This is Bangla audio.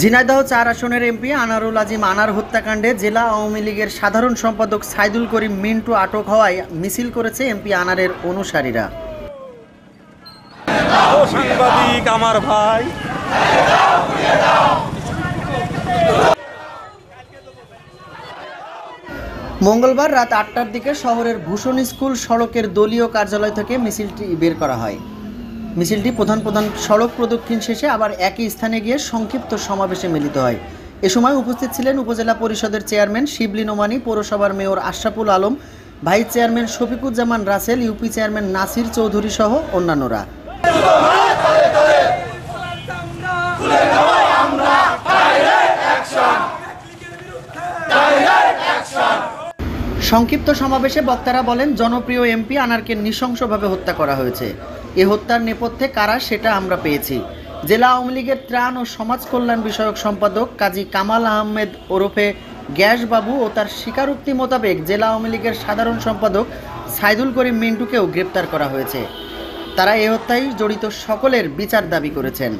ঝিনাইদহ ৪ আসনের এমপি আনারুল আজিম আনার হত্যাকাণ্ডে জেলা আওয়ামী লীগের সাধারণ সম্পাদক সাইদুল করিম মিন্টু আটক হওয়ায় মিছিল করেছে এমপি আনারের অনুসারীরা। সাংবাদিক আমার ভাই, মঙ্গলবার রাত ৮টার দিকে শহরের ভূষণ স্কুল সড়কের দলীয় কার্যালয় থেকে মিছিলটি বের করা হয়। মিছিলটি প্রধান সড়ক প্রদক্ষিণ শেষে আবার একই স্থানে গিয়ে সংক্ষিপ্ত সমাবেশে মিলিত হয়। এ সময় উপস্থিত ছিলেন উপজেলা পরিষদের চেয়ারম্যান শিবলী নোমানী, পৌরসভার mayor Ashraful Alam, vice chairman Shafiquzzaman Rasel, UP chairman Nasir Chowdhury সহ অন্যান্যরা। সংক্ষিপ্ত সমাবেশে বক্তারা বলেন, জনপ্রিয় এমপি আনারকে নৃশংসভাবে হত্যা করা হয়েছে। এ হত্যার নেপথ্যে কারা সেটা আমরা পেয়েছি। জেলা আওয়ামী লীগের ত্রাণ ও সমাজ কল্যাণ বিষয়ক সম্পাদক কাজী কামাল আহমেদ ওরফে গ্যাস বাবু ও তার স্বীকারোক্তি মোতাবেক জেলা আওয়ামী লীগের সাধারণ সম্পাদক সাইদুল করিম মিন্টুকেও গ্রেপ্তার করা হয়েছে। তারা এ হত্যায় জড়িত সকলের বিচার দাবি করেছেন।